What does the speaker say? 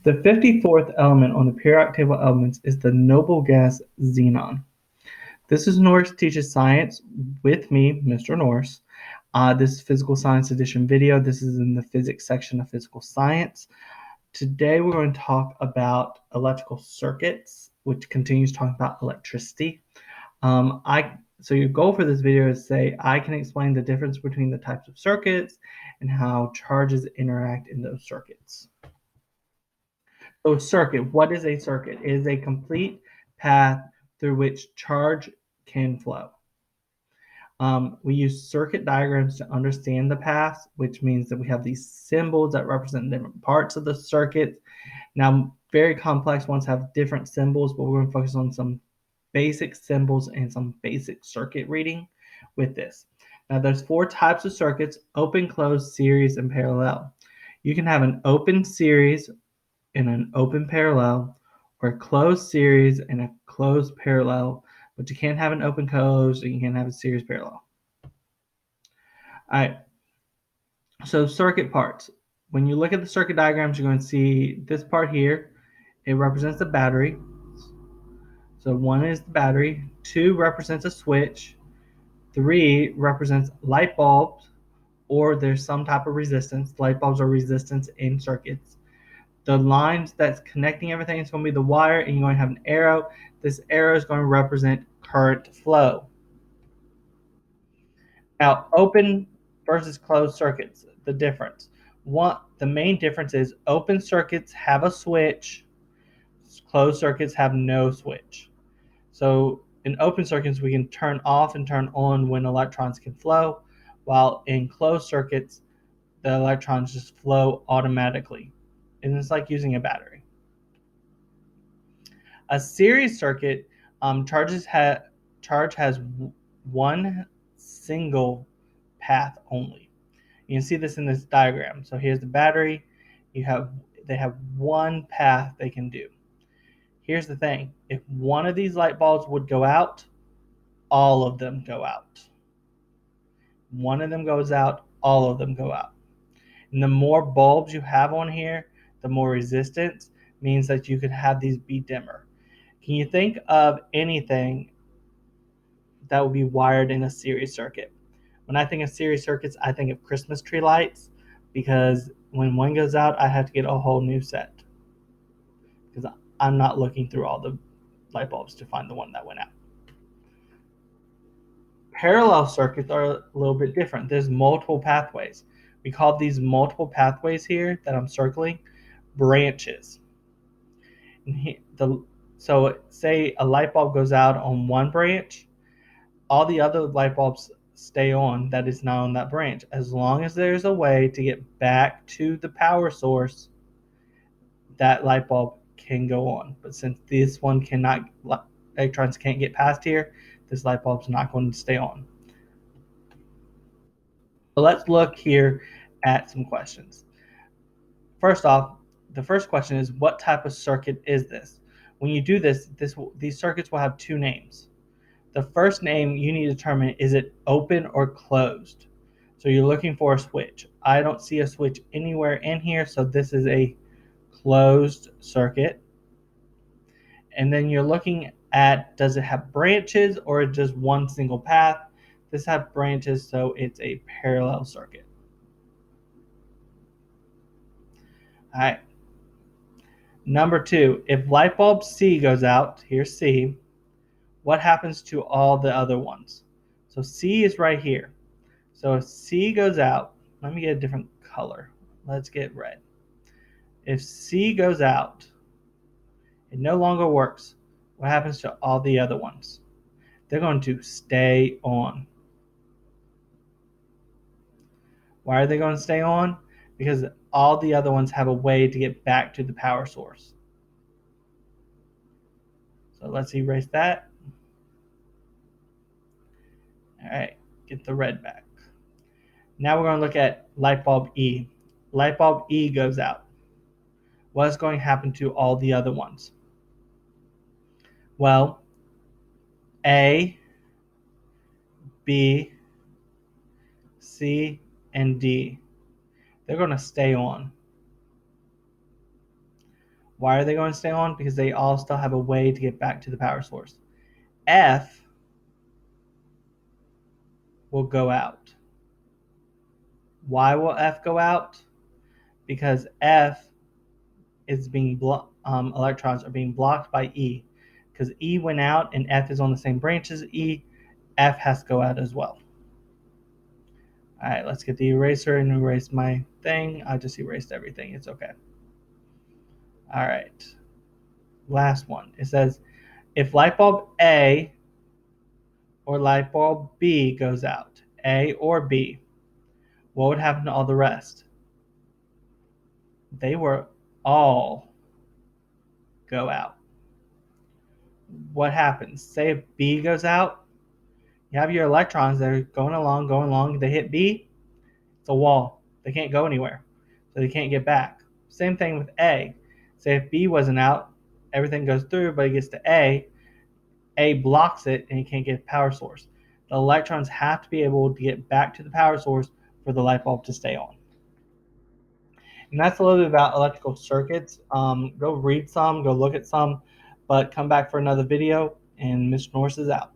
The 54th element on the periodic table of elements is the noble gas xenon. This is Norris Teaches Science with me, Mr. Norris. This is Physical Science Edition video. This is in the physics section of physical science. Today we're going to talk about electrical circuits, which continues talking about electricity. So your goal for this video is to say I can explain the difference between the types of circuits and how charges interact in those circuits. So circuit, what is a circuit? It is a complete path through which charge can flow. We use circuit diagrams to understand the paths, which means that we have these symbols that represent different parts of the circuit. Now, very complex ones have different symbols, but we're going to focus on some basic symbols and some basic circuit reading with this. Now, there's four types of circuits: open, closed, series, and parallel. You can have an open series and an open parallel, or a closed series and a closed parallel, but you can't have an open closed and you can't have a series parallel. All right, so circuit parts. When you look at the circuit diagrams, you're going to see this part here. It represents the battery. So 1 is the battery, 2 represents a switch, 3 represents light bulbs, or there's some type of resistance. Light bulbs are resistance in circuits. The lines that's connecting everything is going to be the wire, and you're going to have an arrow. This arrow is going to represent current flow. Now, open versus closed circuits, the difference. The main difference is open circuits have a switch, closed circuits have no switch. So in open circuits, we can turn off and turn on when electrons can flow, while in closed circuits, the electrons just flow automatically. And it's like using a battery. A series circuit, charge has one single path only. You can see this in this diagram. So here's the battery. They have one path they can do. Here's the thing. If one of these light bulbs would go out, all of them go out. One of them goes out, all of them go out. And the more bulbs you have on here, the more resistance means that you could have these be dimmer. Can you think of anything that would be wired in a series circuit? When I think of series circuits, I think of Christmas tree lights, because when one goes out, I have to get a whole new set, because I'm not looking through all the light bulbs to find the one that went out. Parallel circuits are a little bit different. There's multiple pathways. We call these multiple pathways here that I'm circling branches. So say a light bulb goes out on one branch, all the other light bulbs stay on that is not on that branch. As long as there's a way to get back to the power source, that light bulb can go on. But since this one cannot, electrons can't get past here, this light bulb's not going to stay on. So let's look here at some questions. First off, the first question is, what type of circuit is this? When you do this, these circuits will have two names. The first name you need to determine, is it open or closed? So you're looking for a switch. I don't see a switch anywhere in here, so this is a closed circuit. And then you're looking at, does it have branches or just one single path? This has branches, so it's a parallel circuit. All right. Number 2, if light bulb C goes out, here's C, what happens to all the other ones? So C is right here. So if C goes out, let me get a different color. Let's get red. If C goes out, it no longer works. What happens to all the other ones? They're going to stay on. Why are they going to stay on? Because all the other ones have a way to get back to the power source. So let's erase that. All right, get the red back. Now we're going to look at light bulb E. Light bulb E goes out. What is going to happen to all the other ones? Well, A, B, C, and D, they're going to stay on. Why are they going to stay on? Because they all still have a way to get back to the power source. F will go out. Why will F go out? Because F is being electrons are being blocked by E. Because E went out and F is on the same branch as E, F has to go out as well. All right, let's get the eraser and erase my thing. I just erased everything. It's okay. All right. Last one. It says if light bulb A or light bulb B goes out, A or B, what would happen to all the rest? They were all go out. What happens? Say if B goes out, you have your electrons that are going along, they hit B, it's a wall. They can't go anywhere. So they can't get back. Same thing with A. Say if B wasn't out, everything goes through, but it gets to A blocks it and you can't get a power source. The electrons have to be able to get back to the power source for the light bulb to stay on. And that's a little bit about electrical circuits. Go read some, go look at some, but come back for another video, and Mr. Norris is out.